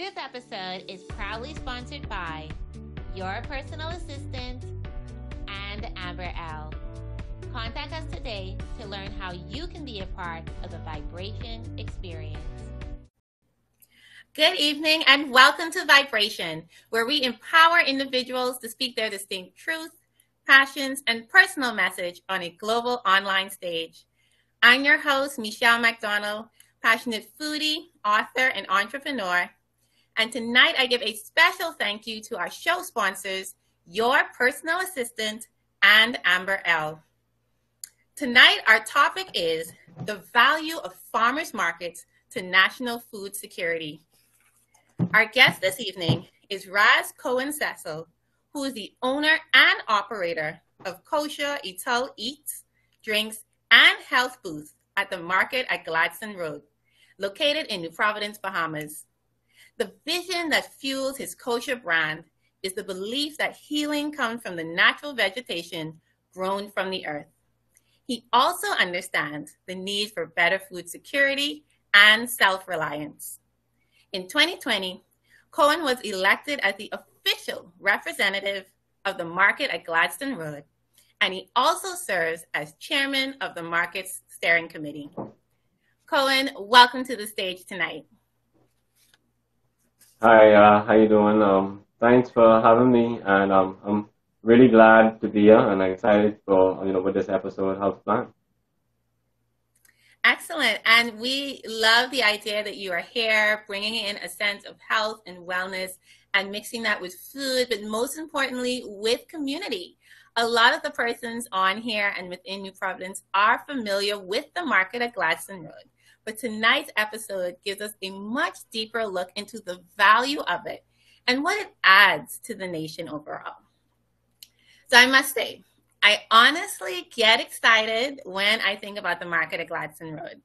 This episode is proudly sponsored by your personal assistant and Amber L. Contact us today to learn how you can be a part of the vibration experience. Good evening and welcome to Vibration, where we empower individuals to speak their distinct truth, passions, and personal message on a global online stage. I'm your host, Michelle McDonald, passionate foodie, author, and entrepreneur. And tonight I give a special thank you to our show sponsors, your personal assistant and Amber L. Tonight our topic is the value of farmers markets to national food security. Our guest this evening is Ras Kowhen Smith, who is the owner and operator of Kosher Ital Eats, Drinks, and Health Booth at the market at Gladstone Road, located in New Providence, Bahamas. The vision that fuels his kosher brand is the belief that healing comes from the natural vegetation grown from the earth. He also understands the need for better food security and self-reliance. In 2020, Kowhen was elected as the official representative of the market at Gladstone Road, and he also serves as chairman of the market's steering committee. Kowhen, welcome to the stage tonight. Hi, how you doing? Thanks for having me, and I'm really glad to be here and excited for what this episode has planned. Excellent, and we love the idea that you are here, bringing in a sense of health and wellness, and mixing that with food, but most importantly, with community. A lot of the persons on here and within New Providence are familiar with the market at Gladstone Road. But tonight's episode gives us a much deeper look into the value of it and what it adds to the nation overall. So I must say, I honestly get excited when I think about the market at Gladstone Road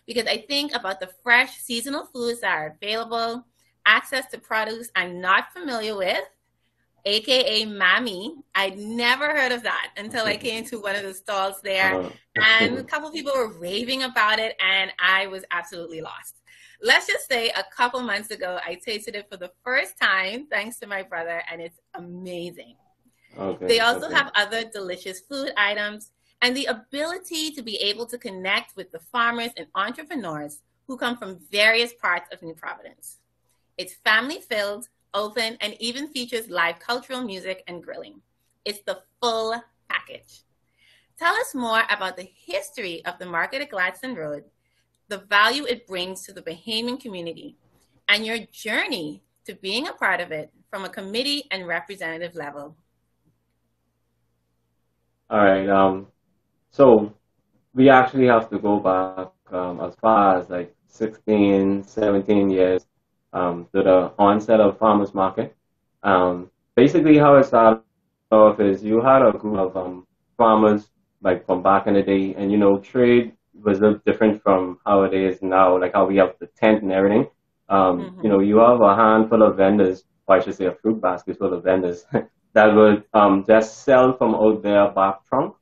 because I think about the fresh seasonal foods that are available, access to produce I'm not familiar with, AKA Mammy. I'd never heard of that until I came to one of the stalls there. And a couple people were raving about it, and I was absolutely lost. Let's just say a couple months ago, I tasted it for the first time, thanks to my brother, and it's amazing. They also have other delicious food items and the ability to be able to connect with the farmers and entrepreneurs who come from various parts of New Providence. It's family-filled, open, and even features live cultural music and grilling. It's the full package. Tell us more about the history of the market at Gladstone Road, the value it brings to the Bahamian community, and your journey to being a part of it from a committee and representative level. All right. So we actually have to go back as far as like 16, 17 years to the onset of farmers market. Basically, how it started off is you had a group of farmers like from back in the day, and trade was a little different from how it is now, like how we have the tent and everything. You have a handful of vendors, or I should say a fruit basket full of vendors that would just sell from out their back trunk.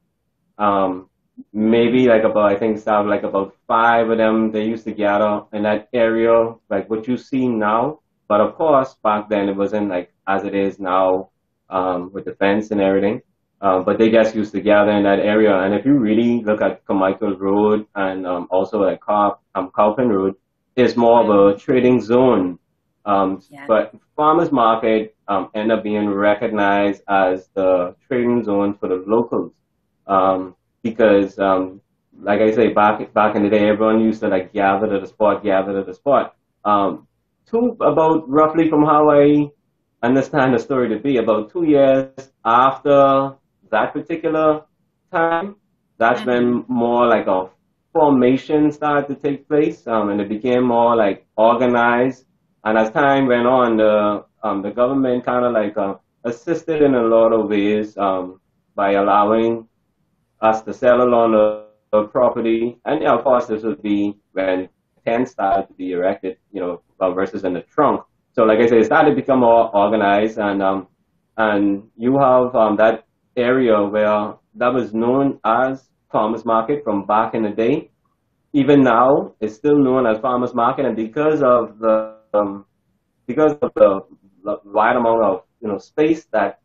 Maybe like about, I think start like about 5 of them, they used to gather in that area, like what you see now. But of course, back then it wasn't like as it is now with the fence and everything. But they just used to gather in that area. And if you really look at Untitled Road and also like Kowhen Road, it's more of a trading zone. But farmers market end up being recognized as the trading zone for the locals. Because, like I say, back in the day, everyone used to like gather to the spot. About roughly from how I understand the story to be, about 2 years after that particular time, that's when more like a formation started to take place, and it became more like organized. And as time went on, the government kind of like assisted in a lot of ways by allowing us to sell along the property. And yeah, of course, this would be when tents started to be erected, versus in the trunk. So like I said, it started to become more organized, and you have that area where that was known as farmers market from back in the day. Even now, it's still known as farmers market, and because of the because of the wide amount of space that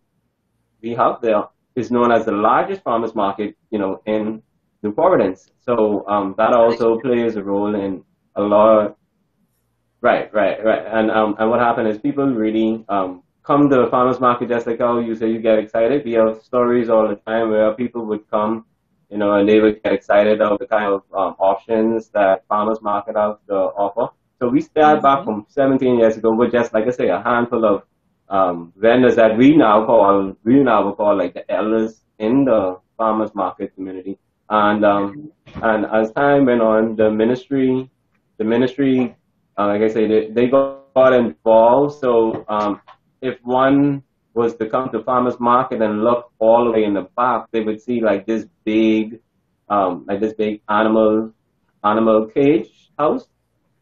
we have there, is known as the largest farmers market in New Providence. So that also plays a role in a lot. Right. And what happened is people really come to the farmers market, just like how you say you get excited. We have stories all the time where people would come, and they would get excited of the kind of options that farmers market have to offer. So we started back from 17 years ago with just, like I say, a handful of vendors that we now would call like the elders in the farmers market community. And as time went on, the ministry, like I say, they got involved. So if one was to come to farmers market and look all the way in the back, they would see like this big animal cage house.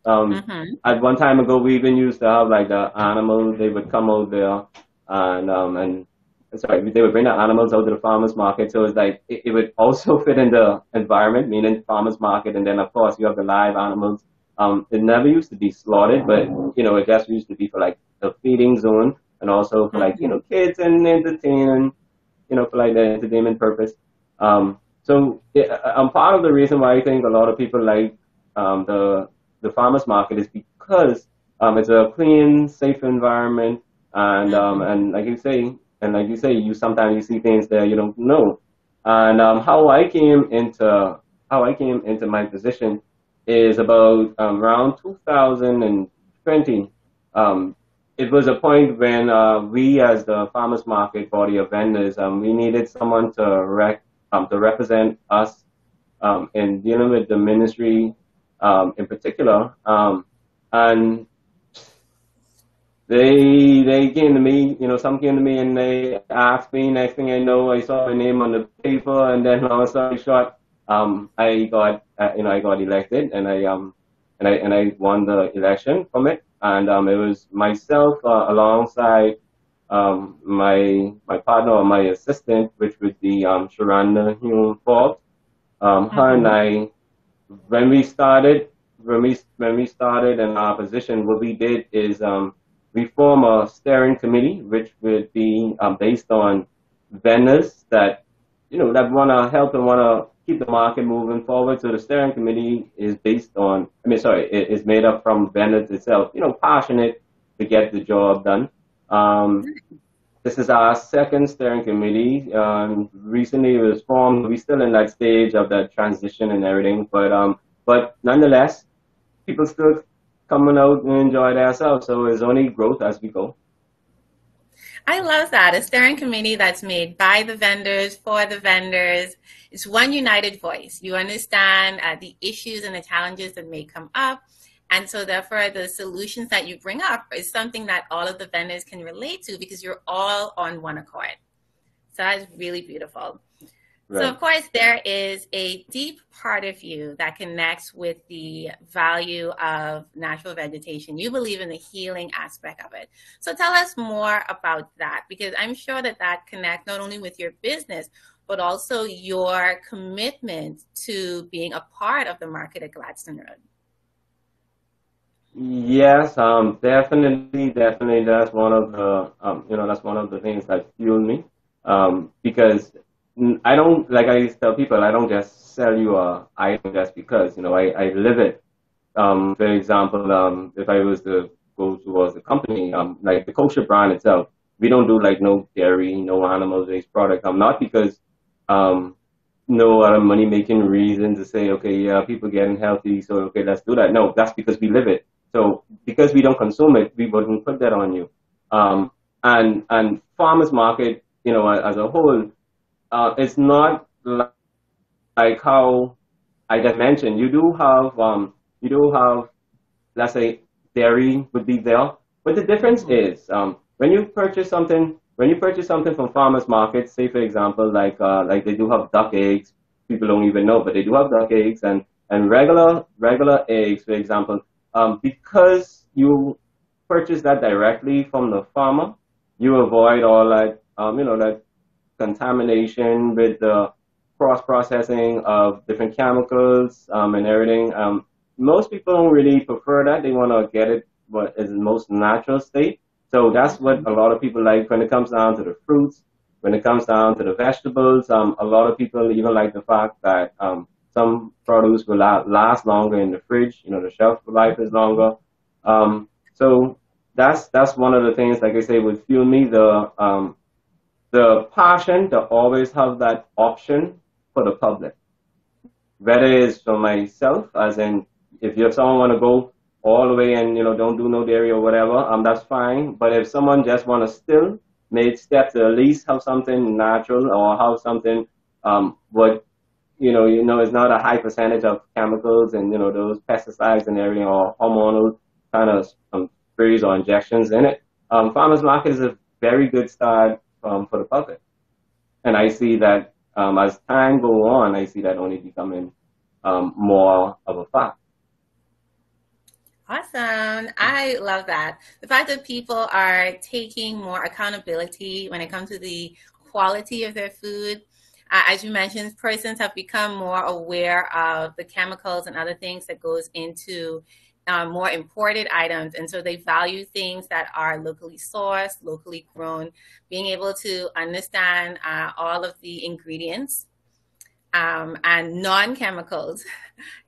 At one time ago, we even used to have like the animals. They would come out there and sorry, they would bring the animals out to the farmers market. So it's like it would also fit in the environment, meaning farmers market, and then of course you have the live animals. It never used to be slaughtered, but it just used to be for like the feeding zone and also for like kids and entertaining, for like the entertainment purpose. So part of the reason why I think a lot of people like the farmers market is because it's a clean, safe environment, and like you say, you sometimes you see things there you don't know. And how I came into my position is about around 2020. It was a point when we, as the farmers market body of vendors, we needed someone to represent us in dealing with the ministry in particular. And they came to me, some came to me and they asked me. Next thing I know, I saw my name on the paper, and then long story short, I got elected, and I won the election from it. And it was myself alongside my partner or my assistant, which would be Sharonda Hume Forbes. Her and I, when we started in our position, what we did is we form a steering committee, which would be based on vendors that that want to help and want to keep the market moving forward. So the steering committee is is made up from vendors itself, passionate to get the job done. This is our second steering committee. Recently it was formed. We're still in that stage of that transition and everything, but nonetheless, people still coming out and enjoy themselves. So it's only growth as we go. I love that. A steering committee that's made by the vendors, for the vendors. It's one united voice. You understand the issues and the challenges that may come up. And so therefore, the solutions that you bring up is something that all of the vendors can relate to because you're all on one accord. So that's really beautiful. Right. So, of course, there is a deep part of you that connects with the value of natural vegetation. You believe in the healing aspect of it. So tell us more about that, because I'm sure that connects not only with your business, but also your commitment to being a part of the market at Gladstone Road. Yes, definitely. That's one of the things that fuel me, because I don't, like I tell people, I don't just sell you a item just because, I live it. For example, if I was to go towards the company, like the kosher brand itself, we don't do like no dairy, no animal-based product. Not because no other money-making reason to say, okay, yeah, people getting healthy, so okay, let's do that. No, that's because we live it. So because we don't consume it, we wouldn't put that on you. And farmers market, as a whole, it's not like how I just mentioned. You do have, let's say, dairy would be there, but the difference is when you purchase something from farmers markets, say for example, like they do have duck eggs. People don't even know, but they do have duck eggs and regular eggs, for example. Because you purchase that directly from the farmer, you avoid all that that contamination with the cross-processing of different chemicals and everything. Most people don't really prefer that. They want to get it what is the most natural state. So that's what a lot of people like when it comes down to the fruits. When it comes down to the vegetables, a lot of people even like the fact that some produce will last longer in the fridge. You know, the shelf life is longer. So that's one of the things, like I say, would fuel me the passion to always have that option for the public. Whether it's for myself, as in if you someone want to go all the way and don't do no dairy or whatever, that's fine. But if someone just want to still make steps to at least have something natural or have something what it's not a high percentage of chemicals and those pesticides and everything or hormonal kind of sprays or injections in it. Farmers market is a very good start for the public, and I see that as time go on, I see that only becoming more of a fact. Awesome. I love that. The fact that people are taking more accountability when it comes to the quality of their food. As you mentioned, persons have become more aware of the chemicals and other things that goes into more imported items. And so they value things that are locally sourced, locally grown, being able to understand all of the ingredients and non-chemicals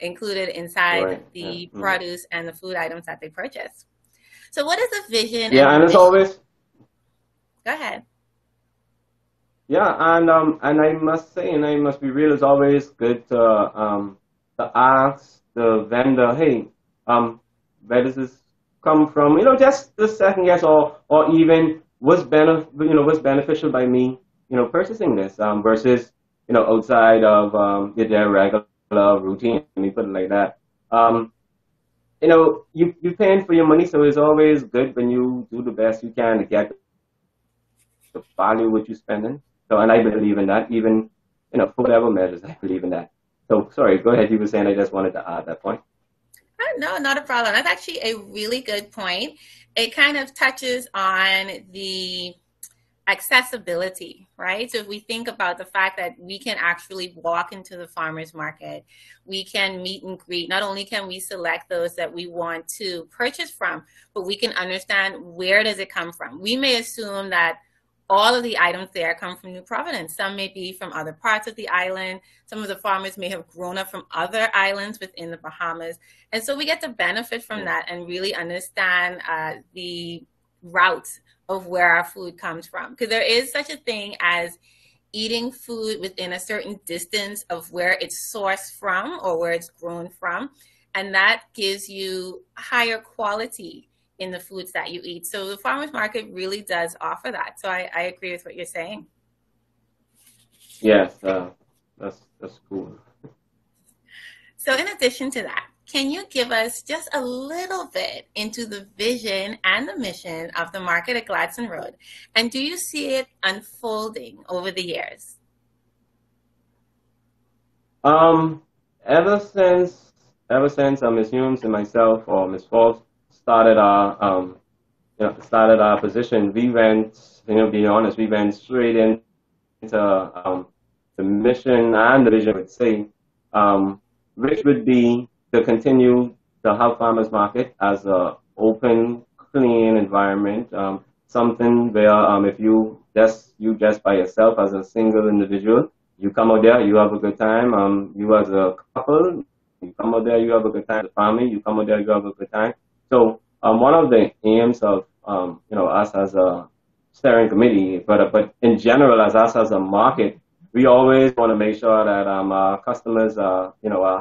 included inside the produce and the food items that they purchase. So what is the vision? Yeah, and it's always... Go ahead. Yeah, and I must say, and I must be real, it's always good to ask the vendor, hey, where does this come from? Just the second guess, or even what's beneficial by me, purchasing this versus outside of their regular routine. Let me put it like that. You're paying for your money, so it's always good when you do the best you can to get the value what you're spending. So, and I believe in that, even for whatever measures, I believe in that. So, sorry, go ahead. You were saying. I just wanted to add that point. No, not a problem. That's actually a really good point. It kind of touches on the accessibility, right? So if we think about the fact that we can actually walk into the farmer's market, we can meet and greet. Not only can we select those that we want to purchase from, but we can understand where does it come from. We may assume that all of the items there come from New Providence. Some may be from other parts of the island. Some of the farmers may have grown up from other islands within the Bahamas. And so we get to benefit from that and really understand the routes of where our food comes from. Because there is such a thing as eating food within a certain distance of where it's sourced from or where it's grown from. And that gives you higher quality in the foods that you eat. So the farmers market really does offer that. So I agree with what you're saying. Yes, that's cool. So in addition to that, can you give us just a little bit into the vision and the mission of the market at Gladstone Road? And do you see it unfolding over the years? Ever since Ms. Humes and myself, or Ms. Forbes, started our position, we went, be honest, we went straight into the mission and the vision, I would say, which would be to continue to have farmers market as a open, clean environment, something where if you just by yourself as a single individual, you come out there, you have a good time. You as a couple, you come out there, you have a good time. As a family, you come out there, you have a good time. So one of the aims of us as a steering committee, but in general as us as a market, we always want to make sure that our customers are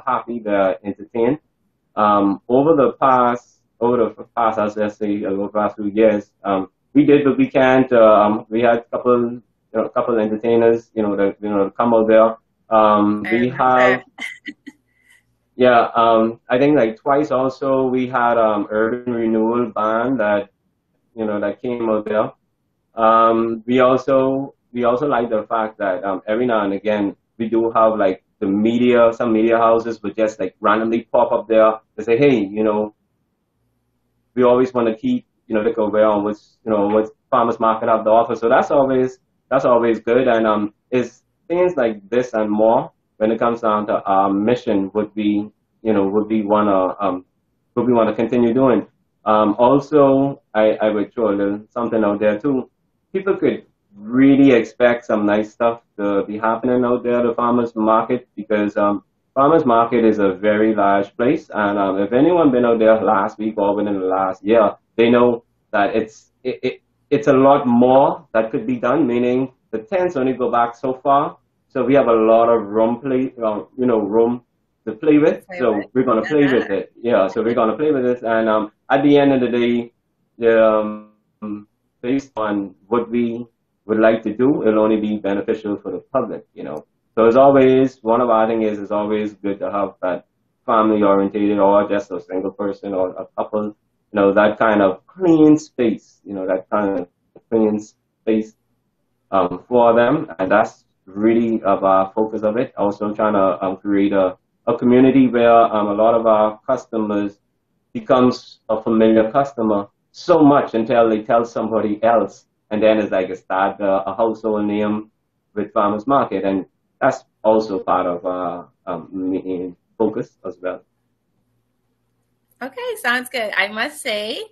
happy, they're entertained. Over the past, as let's say, over the past few years, we did what we can to. We had a couple entertainers, that come out there. We have. Yeah, I think like twice also we had urban renewal band that that came out there. We also like the fact that every now and again we do have like some media houses would just like randomly pop up there to say, hey, we always want to keep look aware on what farmers market have to offer. So that's always good, and it's things like this and more. When it comes down to our mission, would be what we want to continue doing. Also, I would throw a little something out there too. People could really expect some nice stuff to be happening out there at the farmers market because farmers market is a very large place, and if anyone been out there last week or within the last year, they know that it's a lot more that could be done. Meaning the tents only go back so far, so we have a lot of room to play with. Play with. So we're gonna play with it. Yeah, so we're gonna play with it, and at the end of the day, based on what we would like to do, it'll only be beneficial for the public. So as always, one of our things is it's always good to have that family orientated or just a single person or a couple, that kind of clean space, that kind of clean space for them, and that's really of our focus of it. Also trying to create a community where a lot of our customers becomes a familiar customer so much until they tell somebody else, and then it's like a household name with farmers market, and that's also part of our main focus as well. Okay, sounds good. I must say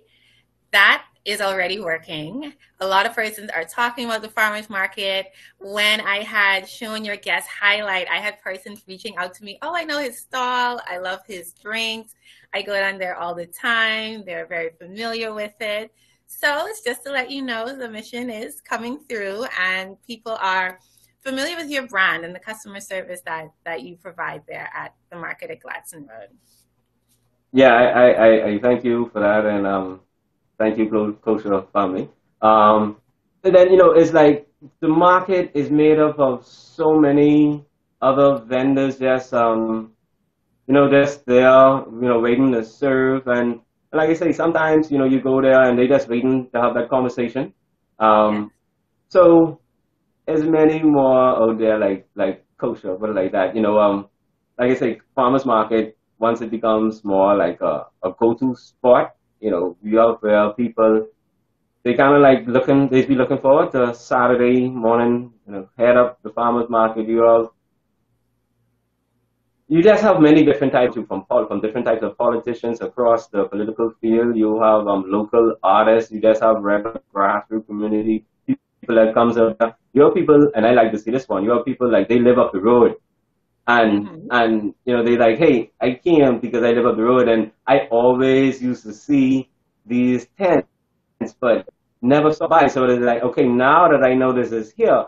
that is already working. A lot of persons are talking about the farmers market. When I had shown your guest highlight, I had persons reaching out to me. Oh, I know his stall. I love his drinks. I go down there all the time. They're very familiar with it. So it's just to let you know the mission is coming through and people are familiar with your brand and the customer service that you provide there at the market at Gladstone Road. Yeah, I thank you for that, and thank you, Kosher family. And then, it's like the market is made up of so many other vendors just, just there, waiting to serve. And like I say, sometimes, you go there and they just waiting to have that conversation. So there's many more out there like Kosher, but like that, like I say, farmers market, once it becomes more like a go-to spot, you have where people, they kind of like they be looking forward to Saturday morning, head up the farmers market. You just have many different types from different types of politicians across the political field. You have local artists. You just have regular grassroots community people that comes up. You have people, and I like to see this one. You have people like they live up the road. And they like, hey, I came because I live up the road, and I always used to see these tents, but never saw by. So they're like, okay, now that I know this is here,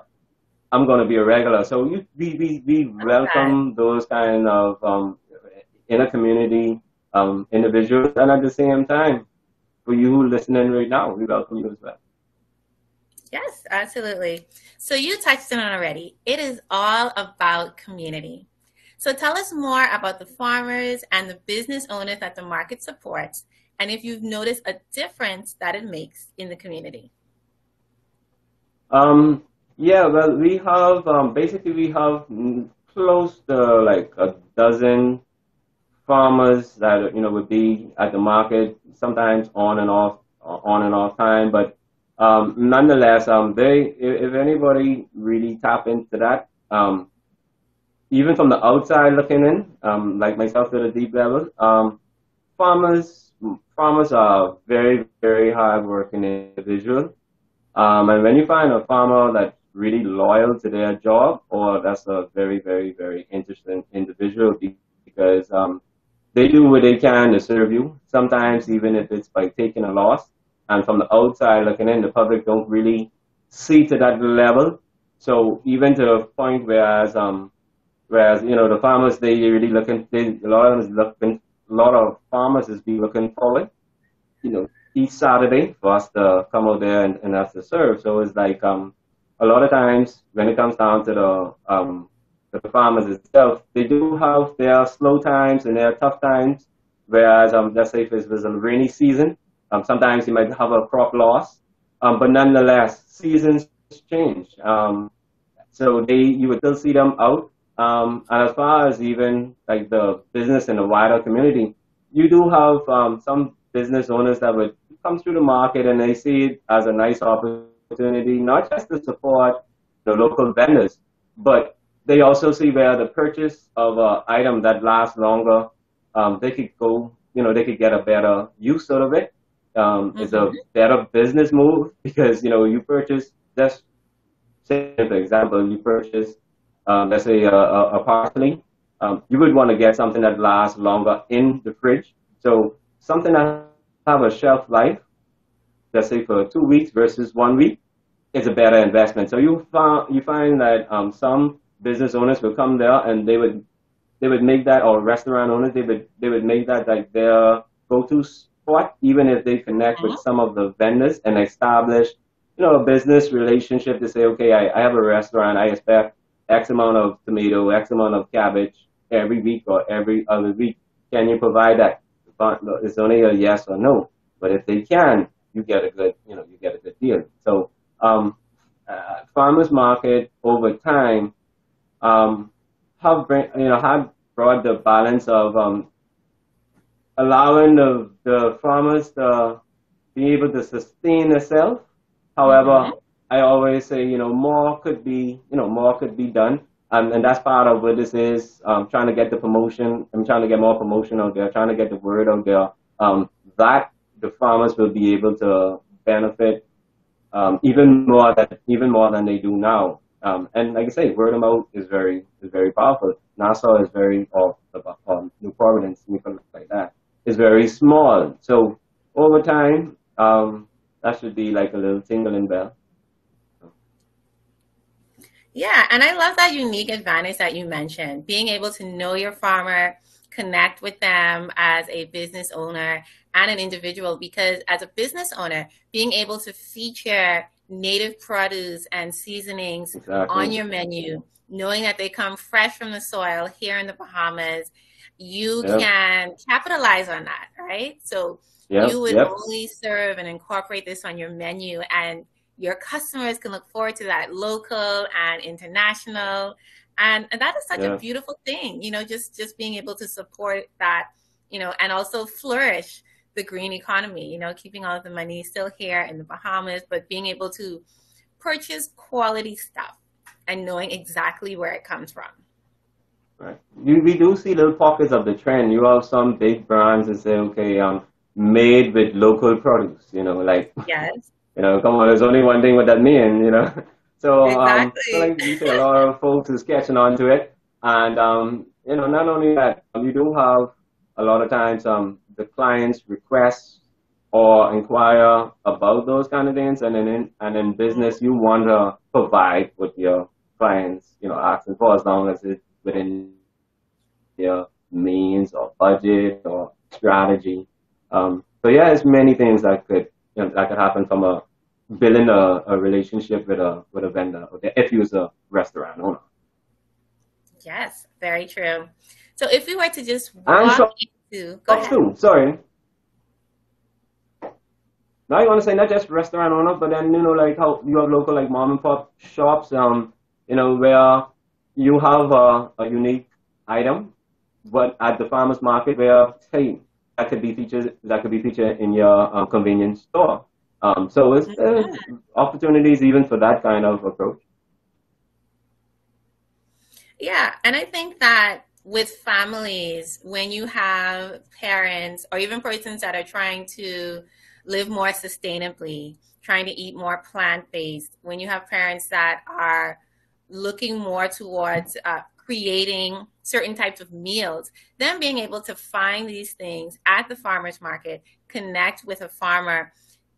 I'm going to be a regular. So we welcome those kind of inner community individuals, and at the same time, for you listening right now, we welcome you as well. Yes, absolutely. So you touched on it already. It is all about community. So tell us more about the farmers and the business owners that the market supports, and if you've noticed a difference that it makes in the community. Yeah, well, we have basically we have close to like a dozen farmers that would be at the market, sometimes on and off time, but nonetheless, if anybody really tap into that, even from the outside looking in, like myself to the deep level, farmers are very, very hard-working individuals. And when you find a farmer that's really loyal to their job, or that's a very, very, very interesting individual because they do what they can to serve you, sometimes even if it's by taking a loss. And from the outside looking in, the public don't really see to that level. So even to the point whereas the farmers, they really a lot of farmers is be looking forward, each Saturday for us to come out there and us to serve. So it's like a lot of times when it comes down to the farmers itself, they do have their slow times and their tough times. Whereas let's say if it was a rainy season, sometimes you might have a crop loss, but nonetheless, seasons change. So you would still see them out. And as far as even like the business in the wider community, you do have some business owners that would come through the market and they see it as a nice opportunity, not just to support the local vendors, but they also see where the purchase of an item that lasts longer, they could get a better use out of it. is a better business move because, you know, you purchase, just say, for example, you purchase, let's say, a parsley. You would want to get something that lasts longer in the fridge. So something that have a shelf life, let's say for 2 weeks versus 1 week, is a better investment. So you find that some business owners will come there and they would make that, or restaurant owners, they would make that like their go-to spot, even if they connect with some of the vendors and establish, you know, a business relationship to say, okay, I have a restaurant, I expect X amount of tomato, X amount of cabbage every week or every other week. Can you provide that? It's only a yes or no. But if they can, you get a good, you know, you get a good deal. So farmers market over time have brought the balance of allowing the farmers to be able to sustain themselves. However, I always say, you know, more could be done. And that's part of what this is, trying to get the promotion. I'm trying to get more promotion out there, trying to get the word out there, that the farmers will be able to benefit even more than they do now. And like I say, word of mouth is very powerful. Nassau is very, New Providence, like that, is very small. So over time, that should be like a little tingling bell. Yeah, and I love that unique advantage that you mentioned, being able to know your farmer, connect with them as a business owner and an individual, because as a business owner, being able to feature native produce and seasonings on your menu, knowing that they come fresh from the soil here in the Bahamas, you can capitalize on that, right? So you would only serve and incorporate this on your menu, and your customers can look forward to that local and international. And that is such a beautiful thing, you know, just being able to support that, you know, and also flourish the green economy, you know, keeping all of the money still here in the Bahamas, but being able to purchase quality stuff and knowing exactly where it comes from. Right. We do see little pockets of the trend. You have some big brands that say, okay, made with local produce, you know, like, you know, come on, there's only one thing what that mean, you know. So, so like you say, a lot of folks is catching on to it. And, you know, not only that, you do have a lot of times the clients request or inquire about those kind of things. And in business, you want to provide what your clients, you know, asking for, as long as it's within your means or budget or strategy. So yeah, there's many things that could happen from building a relationship with a vendor, if you was a restaurant owner. Yes, very true. So if we were to just walk into, go ahead. Sorry. Now you want to say not just restaurant owner, but then, you know, like how you have local like mom and pop shops, you know, where you have a unique item, but at the farmers market where, hey, that could be featured in your convenience store. So it's opportunities even for that kind of approach. Yeah, and I think that with families, when you have parents or even persons that are trying to live more sustainably, trying to eat more plant-based, when you have parents that are looking more towards creating certain types of meals, then being able to find these things at the farmer's market, connect with a farmer,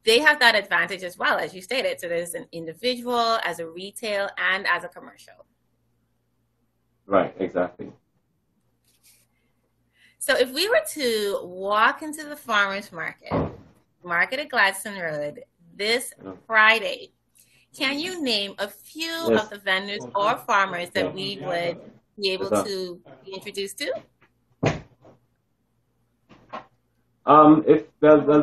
they have that advantage as well, as you stated. So there's an individual, as a retail, and as a commercial. Right, exactly. So if we were to walk into the farmer's market at Gladstone Road this Friday, can you name a few of the vendors or farmers that we would be able to be introduced to?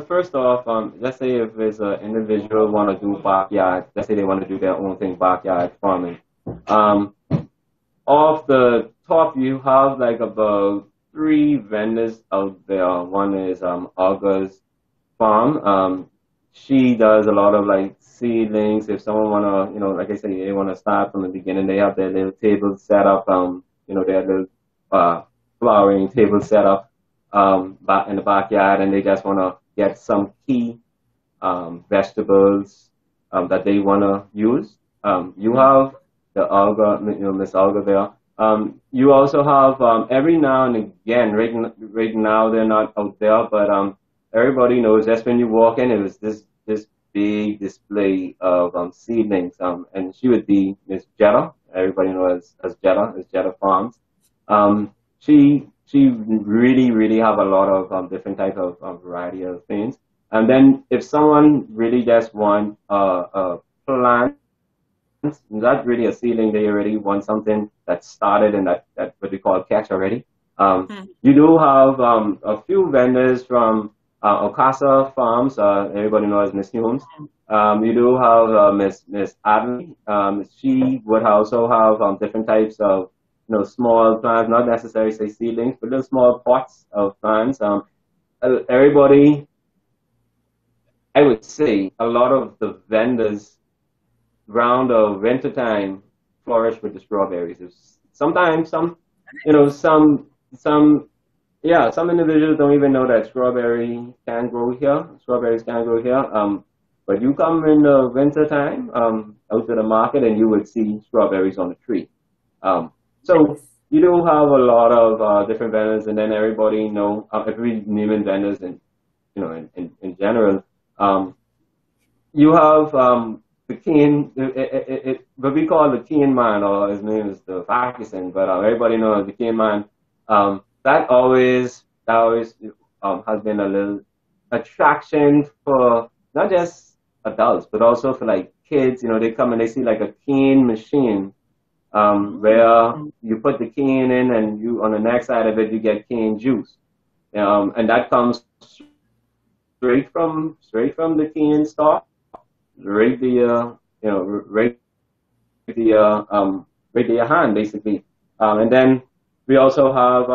First off, let's say if there's an individual want to do backyard, let's say they want to do their own thing, backyard farming. Off the top, you have like about 3 vendors out there. One is August Farm. She does a lot of like seedlings. If someone wanna, you know, like I say, they wanna start from the beginning, they have their little table set up. You know, their little flowering table set up back in the backyard, and they just wanna get some key vegetables that they want to use. You have the alga, Miss Alga there. You also have every now and again, right now they're not out there, but everybody knows that's when you walk in, it was this big display of seedlings, and she would be Miss Jetta. Everybody knows as Jetta Farms. She really have a lot of different type of variety of things. And then if someone really just want a plant, not really a seedling, they already want something that started and that what we call catch already. You do have a few vendors from Okasa Farms. Everybody knows Miss Humes. You do have Miss Adley. She would also have different types of small plants, not necessarily say seedlings, but little small pots of plants. Everybody, I would say, a lot of the vendors around the winter time flourish with the strawberries. Sometimes some individuals don't even know that strawberries can grow here. But you come in the winter time out to the market and you would see strawberries on the tree. So you do have a lot of different vendors, and then everybody every naming vendors in in general. You have the Keen, what we call the Keen man, or his name is the Pakistan, but everybody knows the Keen man. That always has been a little attraction for not just adults, but also for like kids. They come and they see like a Keen machine, where you put the cane in, and you on the next side of it you get cane juice, and that comes straight from the cane stalk, right there, right to your hand basically, and then we also have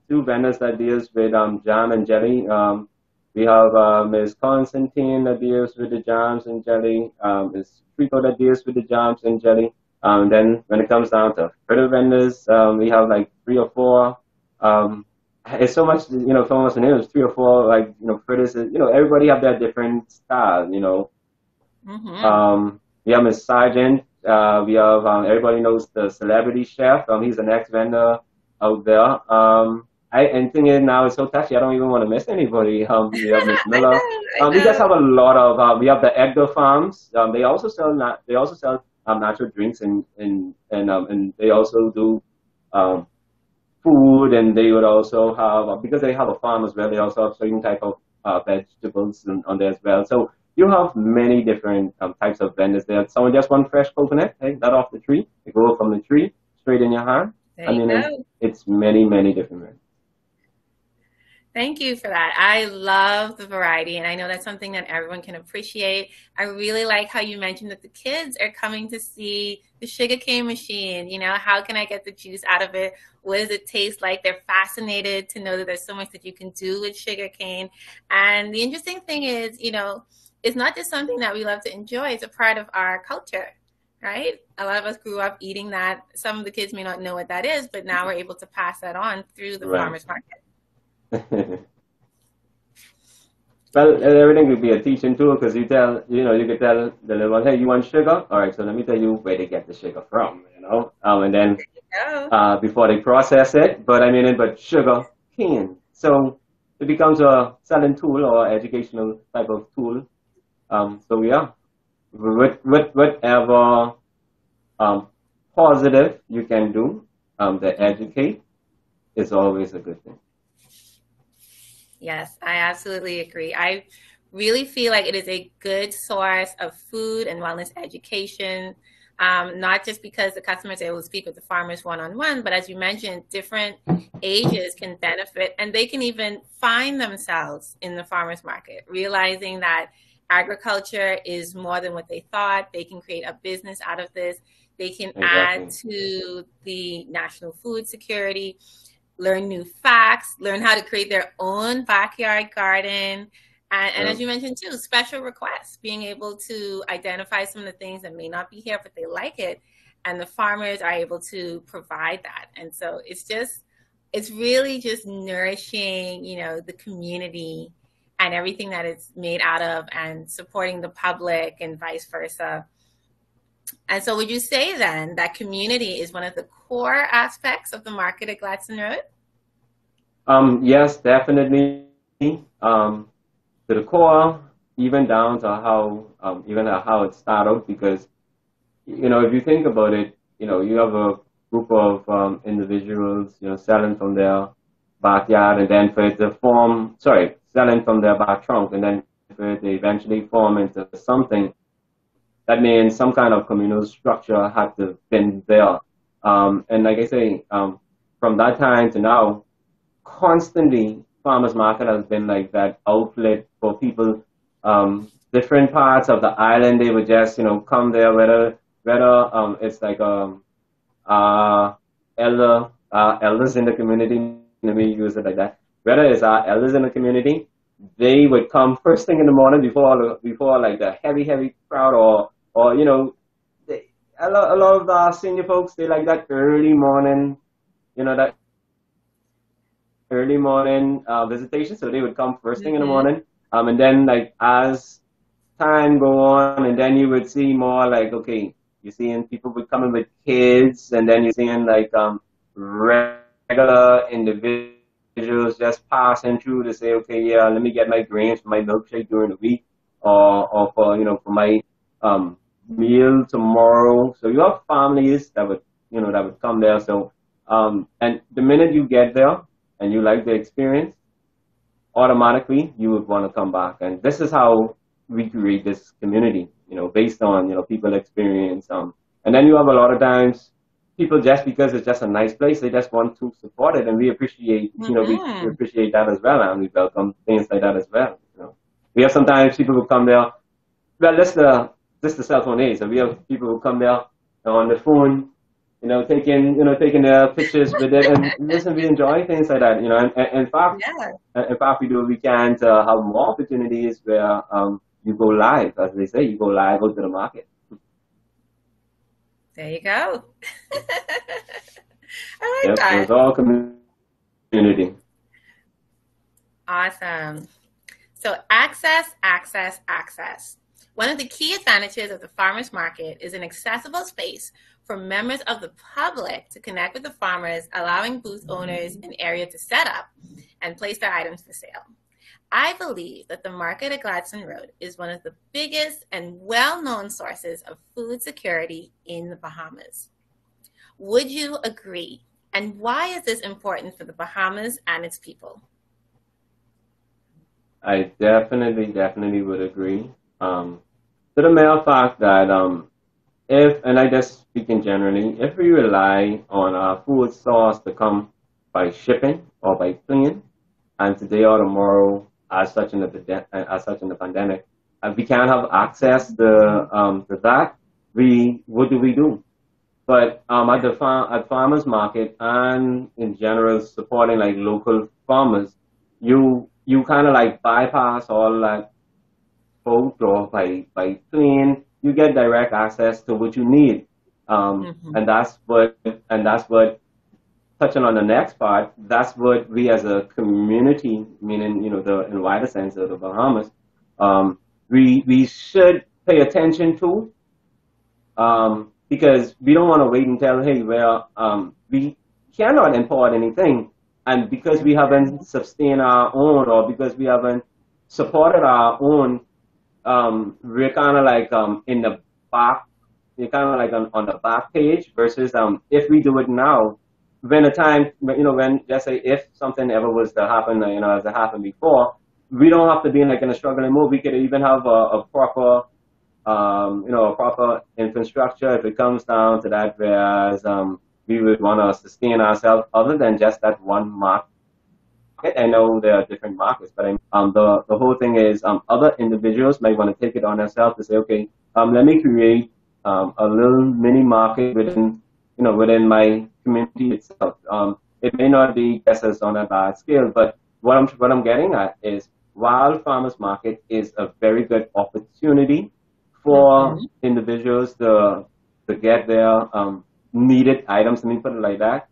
two vendors that deals with jam and jelly. We have Ms. Constantine that deals with the jams and jelly, Ms. Trico that deals with the jams and jelly. Then when it comes down to fritter vendors, we have like 3 or 4. It's so much, from what's the name, it's 3 or 4 like fritters. Everybody have their different style. We have Miss Sargent. We have everybody knows the celebrity chef. He's the next vendor out there. And thing is now it's so touchy. I don't even want to miss anybody. We have Miss Miller. We just have a lot of. We have the Edgar Farms. They also sell natural drinks and they also do food, and they would also have because they have a farm as well. They also have certain type of vegetables on there as well. So you have many different types of vendors there. Someone just want fresh coconut, hey, that off the tree. They grow from the tree straight in your hand. It's many different vendors. Thank you for that. I love the variety, and I know that's something that everyone can appreciate. I really like how you mentioned that the kids are coming to see the sugarcane machine. How can I get the juice out of it? What does it taste like? They're fascinated to know that there's so much that you can do with sugarcane. And the interesting thing is, it's not just something that we love to enjoy. It's a part of our culture, right? A lot of us grew up eating that. Some of the kids may not know what that is, but now we're able to pass that on through the farmers market. Well, everything could be a teaching tool because you could tell the little one, hey, you want sugar? All right, so let me tell you where they get the sugar from, and then before they process it, but sugar cane. So it becomes a selling tool or educational type of tool. So yeah, whatever positive you can do to educate is always a good thing. Yes, I absolutely agree. I really feel like it is a good source of food and wellness education, not just because the customers are able to speak with the farmers one-on-one, but as you mentioned, different ages can benefit, and they can even find themselves in the farmers market, realizing that agriculture is more than what they thought. They can create a business out of this. They can add to the national food security, learn new facts, learn how to create their own backyard garden. And as you mentioned too, special requests, being able to identify some of the things that may not be here, but they like it. And the farmers are able to provide that. And so it's really just nourishing, the community and everything that it's made out of, and supporting the public and vice versa. And so would you say then that community is one of the core aspects of the market at Gladstone Road? Yes, definitely. To the core, even down to how it started, because if you think about it, you have a group of individuals, selling from their backyard, and then for it to selling from their back trunk, and then for it to eventually form into something. That means some kind of communal structure had to been there. And like I say, from that time to now, constantly farmers market has been like that outlet for people. Different parts of the island, they would just come there, whether it's like elders in the community. Let me use it like that. Whether it's our elders in the community, they would come first thing in the morning before like the heavy crowd, or a lot of the senior folks, they like that early morning, that early morning visitation. So they would come first thing in the morning, and then like as time go on, and then you would see more like, okay, you're seeing people would come in with kids, and then you're seeing like regular individuals just passing through to say, okay, yeah, let me get my grains for my milkshake during the week, or for my meal tomorrow. So you have families that would come there. So and the minute you get there and you like the experience, automatically you would want to come back. And this is how we create this community, based on people experience. And then you have a lot of times people, just because it's just a nice place, they just want to support it, and we appreciate we appreciate that as well, and we welcome things like that as well. We have sometimes people who come there. Well, this the cell phone age, so we have people who come there on the phone, taking their pictures with it, and listen, we enjoy things like that, and in fact, we do what we can to have more opportunities where you go live, as they say, you go live out to the market. There you go. I like that. So it's all community. Awesome. So access. One of the key advantages of the farmers market is an accessible space for members of the public to connect with the farmers, allowing booth owners an area to set up and place their items for sale. I believe that the market at Gladstone Road is one of the biggest and well-known sources of food security in the Bahamas. Would you agree? And why is this important for the Bahamas and its people? I definitely would agree. To the mere fact that and I just speaking generally, if we rely on our food source to come by shipping or by plane, and today or tomorrow, as such in the pandemic, we can't have access to that, what do we do? But at farmers market, and in general supporting like local farmers, you kind of like bypass all that boat or by plane. You get direct access to what you need, and that's what touching on the next part. That's what we as a community, meaning in wider sense of the Bahamas, we should pay attention to, because we don't want to wait until we cannot import anything, and because we haven't sustained our own, or because we haven't supported our own, we're kind of like in the back, we're kind of like on the back page, versus if we do it now, when just say if something ever was to happen, as it happened before, we don't have to be in a struggling mode. We could even have a proper infrastructure if it comes down to that, whereas we would want to sustain ourselves other than just that one market. I know there are different markets, but the whole thing is other individuals might want to take it on themselves to say, okay, let me create a little mini market within my community itself. It may not be just as on a large scale, but what I'm getting at is, while farmers market is a very good opportunity for individuals to get their needed items, let me put it like that.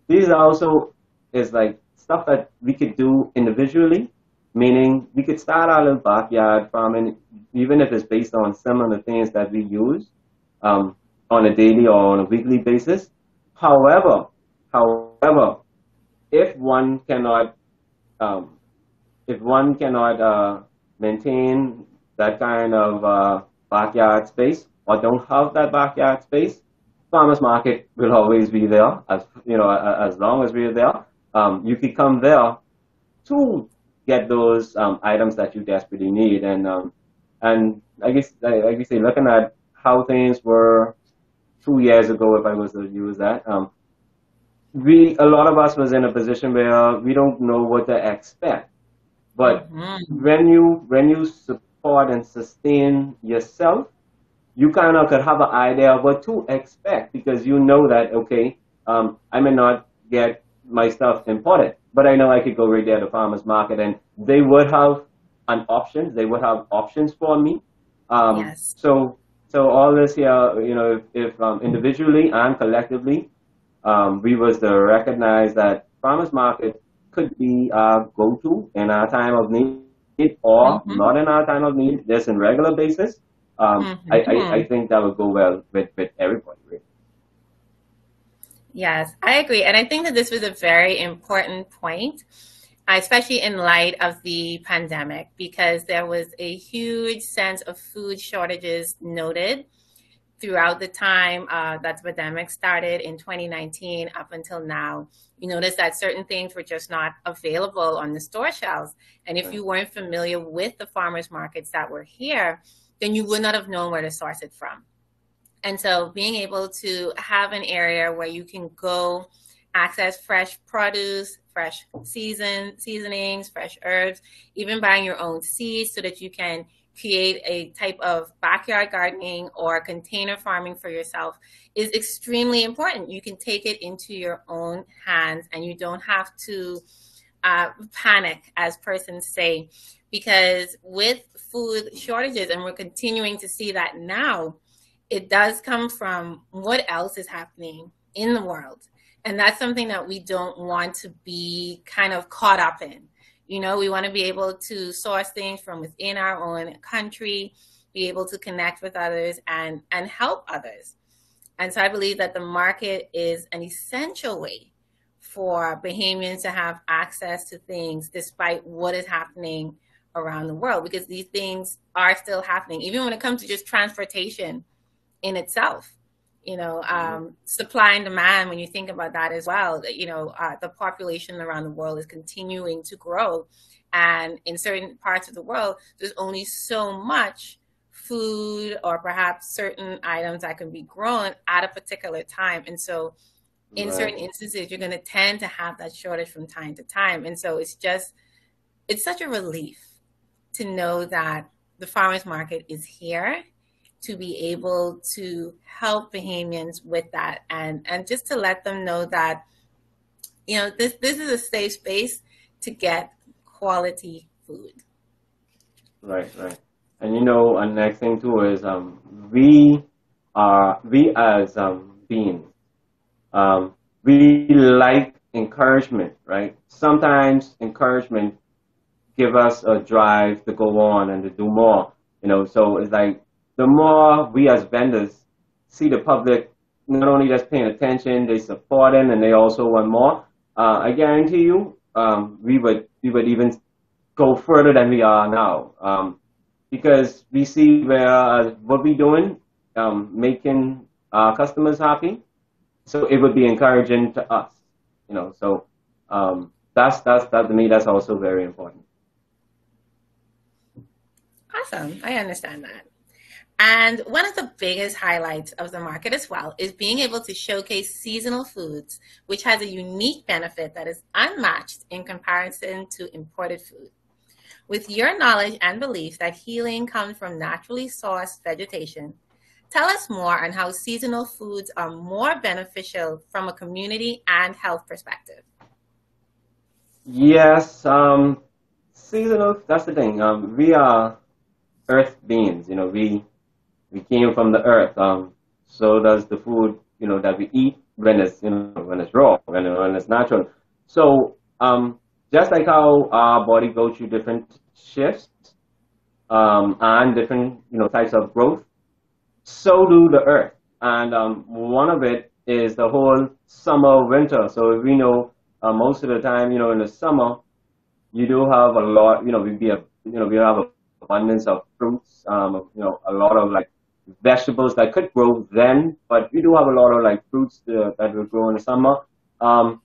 These also is like stuff that we could do individually, meaning we could start our little backyard farming, even if it's based on some of the things that we use on a daily or on a weekly basis. However, if one cannot um, if one cannot maintain that kind of backyard space or don't have that backyard space, farmers market will always be there. As you know, as long as we're there, you could come there to get those items that you desperately need. And I guess, like you say, looking at how things were 2 years ago, if I was to use that, a lot of us was in a position where we don't know what to expect. But when you support and sustain yourself, you kind of could have an idea of what to expect, because you know that, okay, I may not get my stuff imported, but I know I could go right there to farmers market and they would have they would have options for me. Yes. So all this here, you know, if individually and collectively, we was to recognize that farmers market could be our go-to in our time of need, or not in our time of need, just in regular basis. I think that would go well with everybody, right? Yes, I agree. And I think that this was a very important point, especially in light of the pandemic, because there was a huge sense of food shortages noted throughout the time that the pandemic started in 2019 up until now. You notice that certain things were just not available on the store shelves. And if you weren't familiar with the farmers markets that were here, then you would not have known where to source it from. And so being able to have an area where you can go access fresh produce, fresh seasonings, fresh herbs, even buying your own seeds so that you can create a type of backyard gardening or container farming for yourself is extremely important. You can take it into your own hands and you don't have to panic, as persons say, because with food shortages, and we're continuing to see that now, it does come from what else is happening in the world. And that's something that we don't want to be kind of caught up in. You know, we want to be able to source things from within our own country, be able to connect with others and help others. And so I believe that the market is an essential way for Bahamians to have access to things despite what is happening around the world, because these things are still happening, even when it comes to just transportation in itself. You know, supply and demand, when you think about that as well, you know, the population around the world is continuing to grow. And in certain parts of the world, there's only so much food or perhaps certain items that can be grown at a particular time. And so in certain instances, you're going to tend to have that shortage from time to time. And so it's such a relief to know that the farmers market is here to be able to help Bahamians with that, and just to let them know that, you know, this is a safe space to get quality food. Right. And you know, and next thing too is we as beings, we like encouragement, right? Sometimes encouragement give us a drive to go on and to do more, you know. So it's like, the more we as vendors see the public not only just paying attention, they supporting, and they also want more, I guarantee you, we would even go further than we are now, because we see where what we doing, making our customers happy, so it would be encouraging to us, you know. So that to me, that's also very important. Awesome, I understand that. And one of the biggest highlights of the market as well is being able to showcase seasonal foods, which has a unique benefit that is unmatched in comparison to imported food. With your knowledge and belief that healing comes from naturally sourced vegetation, tell us more on how seasonal foods are more beneficial from a community and health perspective. Yes, seasonal, that's the thing. We are earth beings, you know, we came from the earth. So does the food, you know, that we eat when it's, you know, when it's raw, when it's natural. So just like how our body goes through different shifts and different types of growth, so do the earth. And one of it is the whole summer winter. So we know most of the time, in the summer, you do have a lot. We have abundance of fruits. A lot of like vegetables that could grow then, but we do have a lot of like fruits that will grow in the summer. Um,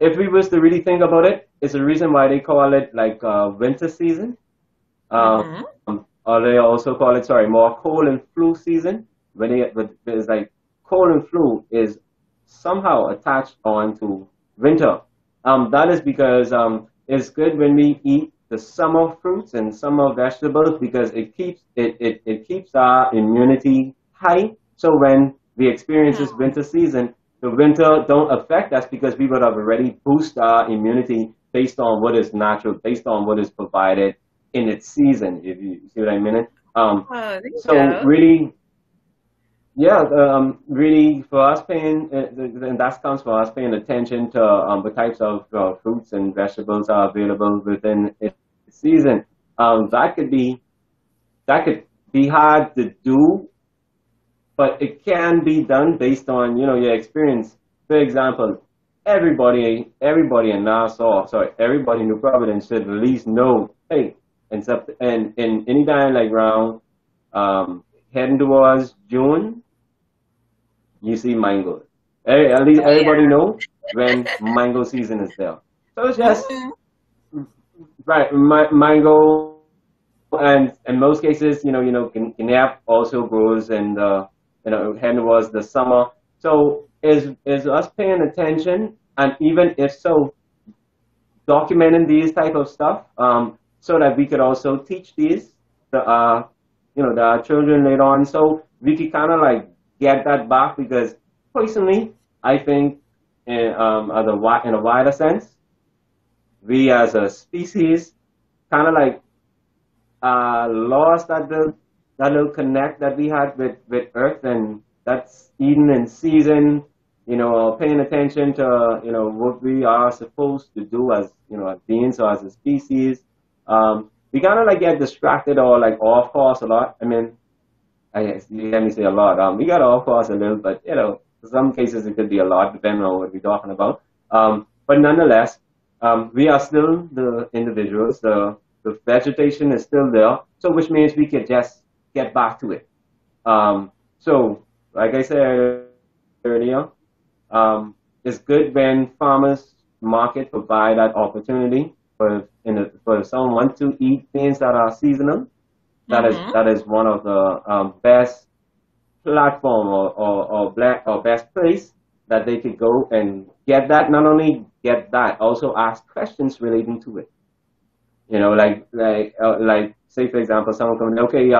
if we was to really think about it, it's a reason why they call it like winter season. Mm-hmm. Or they also call it, sorry, more cold and flu season. It's like cold and flu is somehow attached on to winter. That is because it's good when we eat the summer fruits and summer vegetables because it keeps our immunity high. So when we experience this winter season, the winter don't affect us because we would have already boosted our immunity based on what is natural, based on what is provided in its season, if you see what I mean. Oh, there you So go. really, yeah, really for us paying, and that comes for us paying attention to the types of fruits and vegetables are available within its season. That could be hard to do, but it can be done based on your experience. For example, everybody in Nassau, sorry, everybody in New Providence should at least know, hey, and any time like around heading towards June, you see mangoes. At least Oh everybody yeah. know when mango season is there. So it's just Mm-hmm. right, mango, and in most cases, Guinea also grows in the, heading towards the summer. So is us paying attention, and even if so, documenting these type of stuff, so that we could also teach these to the children later on. So we could kind of like get that back because personally, I think in a wider sense, we as a species kind of like lost that little connect that we had with Earth, and that's eating in season, paying attention to what we are supposed to do as as beings or as a species. We kind of like get distracted or like off course a lot. I mean, I guess you let me say a lot. We got off course a little, but in some cases it could be a lot depending on what we're talking about. But nonetheless, we are still the individuals. The vegetation is still there, so which means we could just get back to it. So, like I said earlier, it's good when farmers market provide that opportunity for someone to eat things that are seasonal. Mm-hmm. That is one of the best platform or best place that they could go and get that. Not only get that, also ask questions relating to it. Like say for example, someone coming, okay,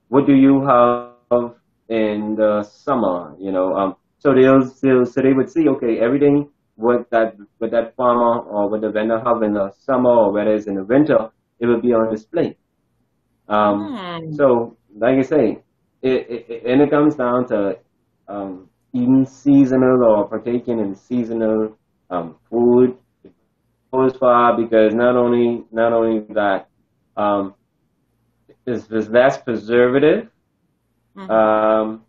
what do you have in the summer? So they would see, okay, everything what that farmer or what the vendor have in the summer or whether it's in the winter, it will be on display. Mm. So like I say, and it comes down to eating seasonal or partaking in seasonal food goes far because not only that is less preservative. Mm-hmm. Um,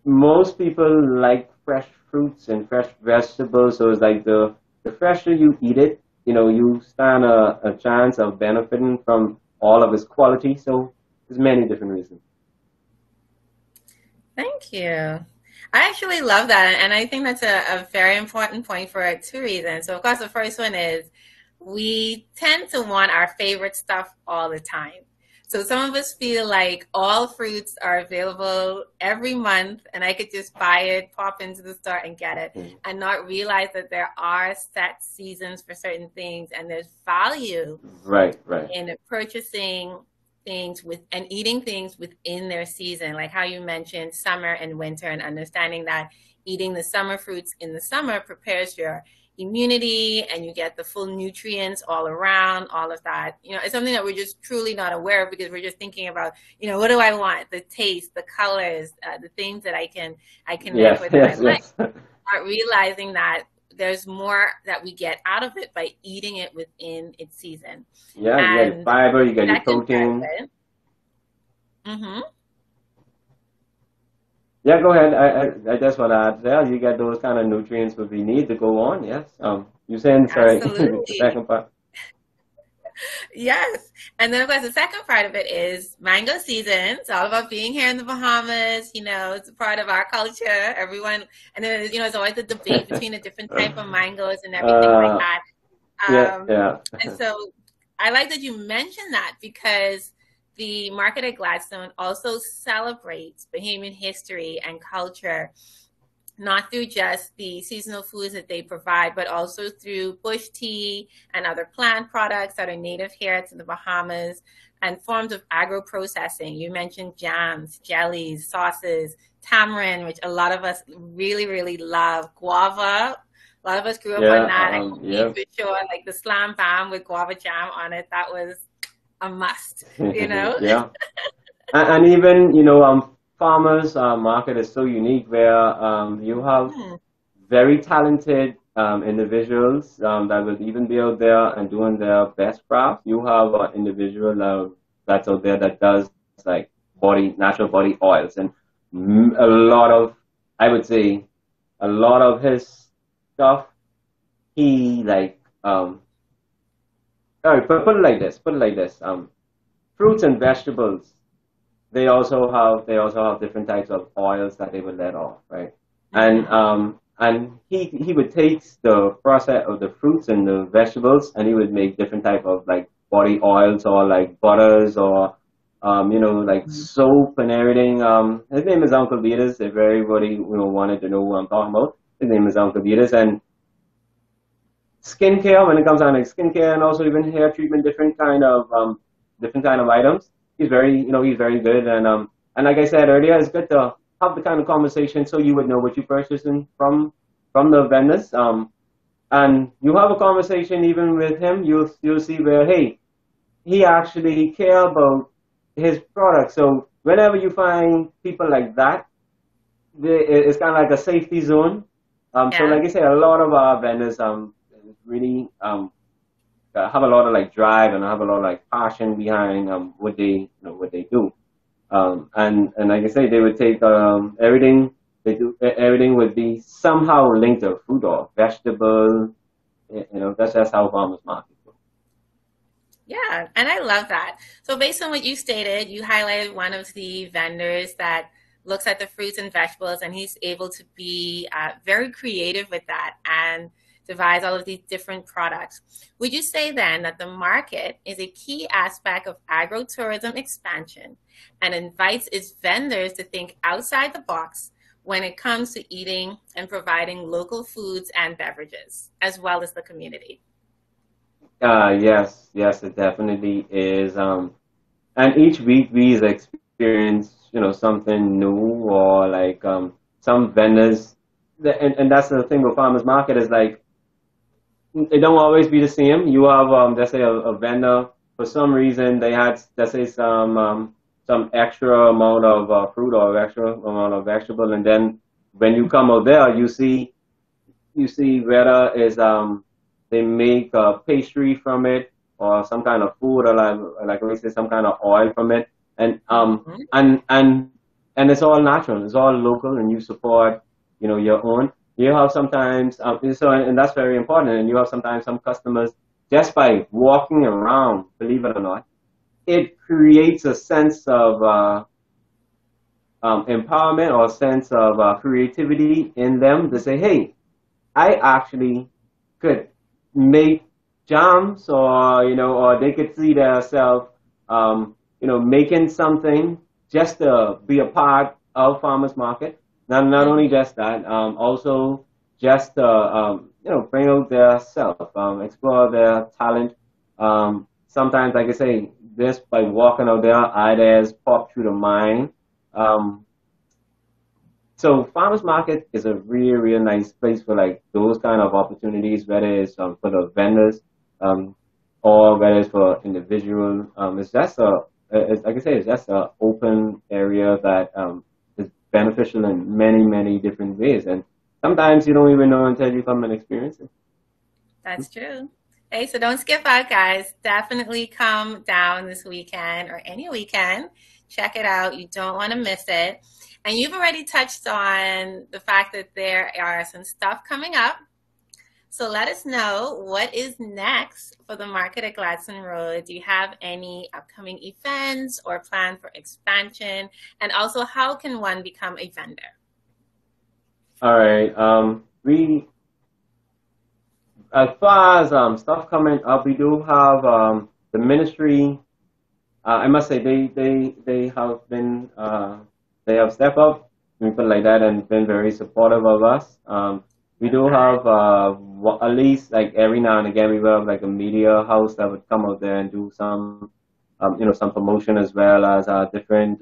Most people like fresh fruits and fresh vegetables, so it's like the fresher you eat it, you stand a chance of benefiting from all of its quality. So there's many different reasons. Thank you. I actually love that. And I think that's a very important point for two reasons. So, of course, the first one is we tend to want our favorite stuff all the time. So, some of us feel like all fruits are available every month and I could just buy it, pop into the store and get it, Mm. and not realize that there are set seasons for certain things and there's value Right, right. in purchasing things with and eating things within their season, like how you mentioned summer and winter, and understanding that eating the summer fruits in the summer prepares your immunity and you get the full nutrients all around, all of that. It's something that we're just truly not aware of because we're just thinking about, what do I want? The taste, the colors, the things that I can live Yes, with that I yes, like. yes. Not realizing that there's more that we get out of it by eating it within its season. Yeah, you get your And fiber, you the get your second part of protein. it, hmm Yeah, go ahead. I just want to add there, you get those kind of nutrients that we need to go on. Yes. You saying, sorry, the absolutely. second part. Yes. And then, of course, the second part of it is mango season. It's all about being here in the Bahamas. It's a part of our culture. Everyone, and then, there's always a debate between the different type of mangoes and everything like uh, that. yeah, Um, yeah. and so I like that you mentioned that because the market at Gladstone also celebrates Bahamian history and culture, not through just the seasonal foods that they provide, but also through bush tea and other plant products that are native here to the Bahamas and forms of agro-processing. You mentioned jams, jellies, sauces, tamarind, which a lot of us really, really love. Guava. A lot of us grew up on Yeah, that. I can yeah. eat for sure, like the slam bam with guava jam on it. That was a must, Yeah. And even, farmers market is so unique where you have Hmm. very talented individuals that will even be out there and doing their best craft. You have an individual that's out there that does like natural body oils and a lot of, I would say, a lot of his stuff, he like, all right, put it like this, fruits and vegetables, they also have different types of oils that they would let off, right? Mm-hmm. And he would take the process of the fruits and the vegetables, and he would make different type of like body oils or like butters or like soap and everything. His name is Uncle Beatus. If everybody wanted to know who I'm talking about, his name is Uncle Beatus. And skincare, when it comes down to skincare and also even hair treatment, different kind of items. He's very good, and like I said earlier, it's good to have the kind of conversation so you would know what you're purchasing from the vendors. And you have a conversation even with him, you'll see where, hey, he actually care about his product. So whenever you find people like that, it's kind of like a safety zone. So Yeah. like I said, a lot of our vendors really have a lot of like drive and have a lot of like passion behind what they do. And like I say, they would take everything they do. Everything would be somehow linked to food or vegetable. That's just how farmers market go. Yeah, and I love that. So based on what you stated, you highlighted one of the vendors that looks at the fruits and vegetables, and he's able to be very creative with that and devise all of these different products. Would you say then that the market is a key aspect of agro-tourism expansion and invites its vendors to think outside the box when it comes to eating and providing local foods and beverages, as well as the community? Yes, it definitely is. And each week we experience, something new or like some vendors. And that's the thing with farmers market is like they don't always be the same. You have, let's say, a vendor for some reason they had, let's say, some extra amount of fruit or extra amount of vegetable, and then when you come out there, you see whether is they make a pastry from it or some kind of food or like we say some kind of oil from it, and Mhm. and it's all natural, it's all local, and you support your own. You have sometimes and that's very important. And you have sometimes some customers just by walking around, believe it or not, it creates a sense of empowerment or sense of creativity in them to say, hey, I actually could make jams, or they could see themselves, making something just to be a part of farmers market. Not only Mhm. just that, also just to, bring out their self, explore their talent. Sometimes, like I say, just by walking out there, ideas pop through the mind. Um, so farmers market is a really, really nice place for like those kind of opportunities, whether it's for the vendors, um, or whether it's for individual. It's like I say, it's just a open area that is beneficial in many, many different ways. And sometimes you don't even know until you come and experience it. That's true. Hey, so don't skip out, guys. Definitely come down this weekend or any weekend. Check it out. You don't want to miss it. And you've already touched on the fact that there are some stuff coming up. So let us know what is next for the market at Gladstone Road. Do you have any upcoming events or plan for expansion? And also, how can one become a vendor? All right. We as far as stuff coming up, we do have the ministry. I must say they have been they have stepped up, we put it like that, and been very supportive of us. We do have at least like every now and again we will have like a media house that would come out there and do some some promotion, as well as different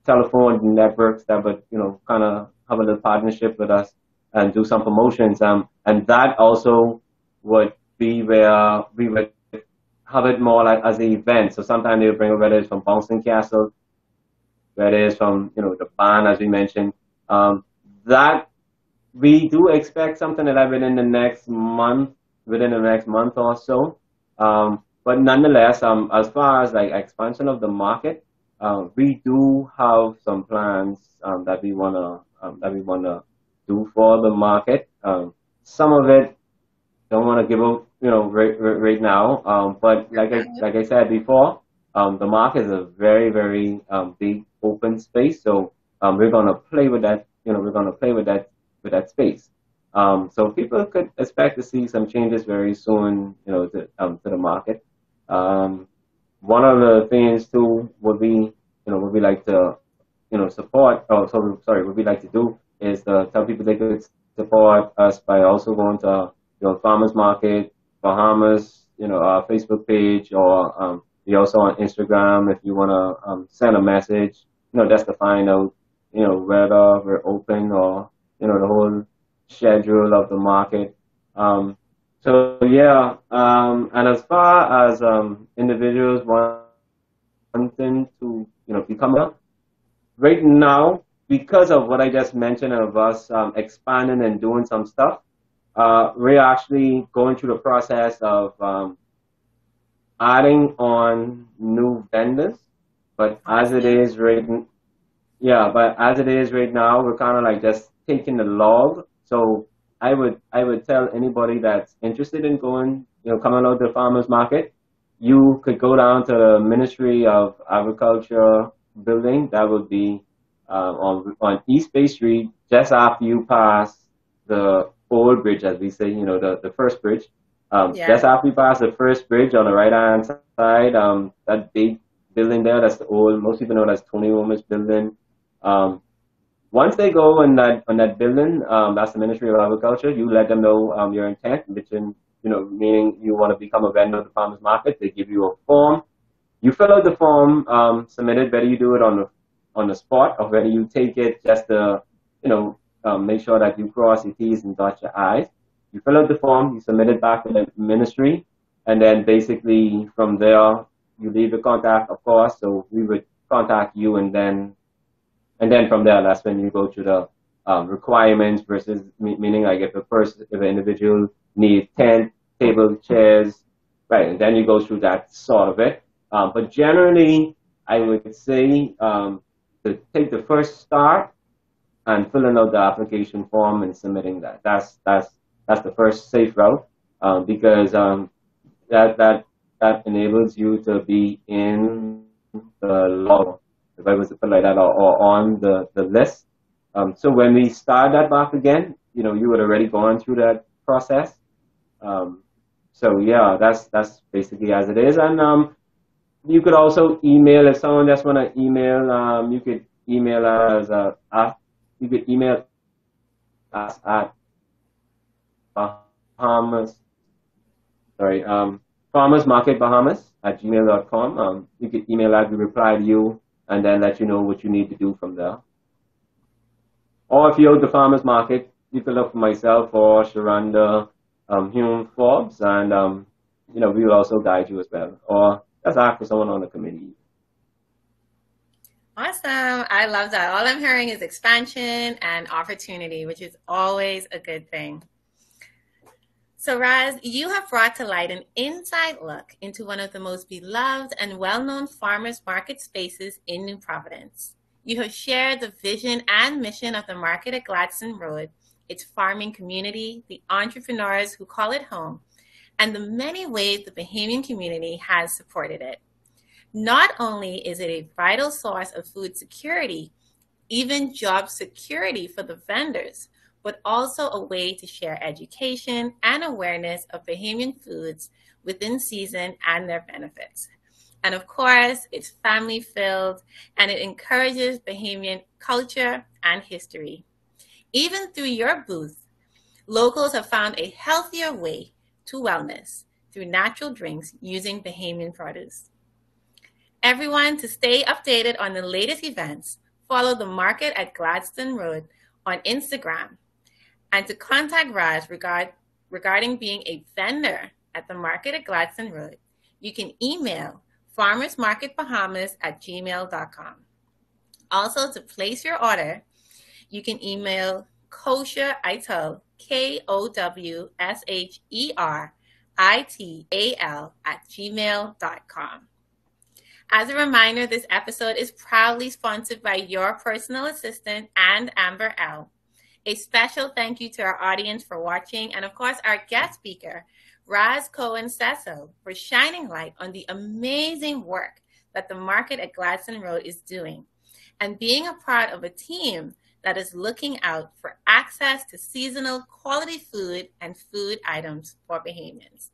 telephone networks that would kind of have a little partnership with us and do some promotions. And that also would be where we would have it more like as an event. So sometimes they would bring it, whether it's from Bouncing Castle, whether it's from the band, as we mentioned. That we do expect something that within the next month, or so. But nonetheless, as far as like expansion of the market, we do have some plans that we wanna do for the market. Some of it don't want to give out, right now. But like I said before, the market is a very, very big open space. So we're gonna play with that. We're gonna play with that space. So people could expect to see some changes very soon, to the market. One of the things too would be, what we like to, support. Oh, sorry. What we like to do is to tell people they could support us by also going to, farmers market, Bahamas, our Facebook page, or we also on Instagram if you want to send a message, just to find out, whether we're open, or the whole schedule of the market. So yeah, and as far as individuals wanting to become a, right now, because of what I just mentioned of us expanding and doing some stuff, we're actually going through the process of adding on new vendors. But as it is right, yeah, but as it is right now, we're kind of like just taking the log. So I would tell anybody that's interested in going, coming out to the farmers market, you could go down to the Ministry of Agriculture building. That would be on East Bay Street, just after you pass the old bridge, as we say, the first bridge. Just after you pass the first bridge on the right hand side, that big building there, that's the old, most people know that's Tony Roma's building. Once they go on that building, that's the Ministry of Agriculture. You let them know your intent, meaning you want to become a vendor of the farmers market. They give you a form. You fill out the form, submit it. Whether you do it on the spot, or whether you take it just to make sure that you cross your T's and dot your I's. You fill out the form, you submit it back to the ministry, and then basically from there you leave the contact, of course. So we would contact you, and then from there, that's when you go to the requirements, versus meaning like if an individual needs 10 table chairs, right, and then you go through that sort of it. But generally, I would say to take the first start and filling out the application form and submitting that. That's the first safe route, because that enables you to be in the law, if I was to put it like that, or on the list. So when we start that back again, you would already gone through that process. So yeah, that's basically as it is. And you could also email, if someone just want to email. You could email us at Bahamas. Sorry, farmersmarketbahamas@gmail.com. You could email that. We reply to you, and then let you know what you need to do from there. Or if you're at the farmers market, you can look for myself or Sharonda Hume Forbes, and we will also guide you as well. Or just ask for someone on the committee. Awesome. I love that. All I'm hearing is expansion and opportunity, which is always a good thing. So, Raz, you have brought to light an inside look into one of the most beloved and well-known farmers market spaces in New Providence. You have shared the vision and mission of the market at Gladstone Road, its farming community, the entrepreneurs who call it home, and the many ways the Bahamian community has supported it. Not only is it a vital source of food security, even job security for the vendors, but also a way to share education and awareness of Bahamian foods within season and their benefits. And of course, it's family filled and it encourages Bahamian culture and history. Even through your booth, locals have found a healthier way to wellness through natural drinks using Bahamian produce. Everyone, to stay updated on the latest events, follow the market at Gladstone Road on Instagram. And to contact Raz regarding being a vendor at the market at Gladstone Road, you can email farmersmarketbahamas@gmail.com. Also, to place your order, you can email kosherital, KOWSHERITAL @gmail.com. As a reminder, this episode is proudly sponsored by your personal assistant and Amber L. A special thank you to our audience for watching, and of course our guest speaker, Ras Kowhen Smith, for shining light on the amazing work that the market at Gladstone Road is doing, and being a part of a team that is looking out for access to seasonal quality food and food items for Bahamians.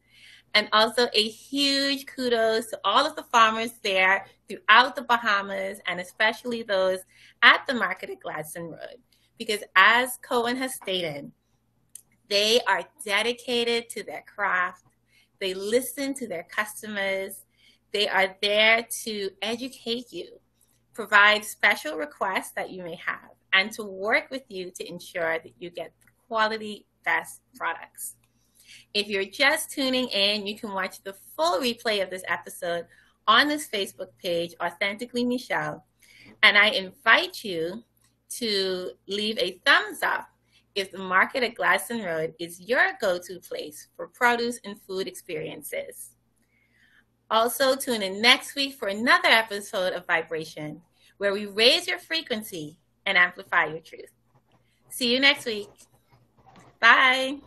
And also a huge kudos to all of the farmers there throughout the Bahamas, and especially those at the market at Gladstone Road. Because as Kowhen has stated, they are dedicated to their craft. They listen to their customers. They are there to educate you, provide special requests that you may have, and to work with you to ensure that you get the quality, best products. If you're just tuning in, you can watch the full replay of this episode on this Facebook page, Authentically Michelle. And I invite you to leave a thumbs up if the market at Gladstone Road is your go-to place for produce and food experiences. Also, tune in next week for another episode of Vibration, where we raise your frequency and amplify your truth. See you next week. Bye.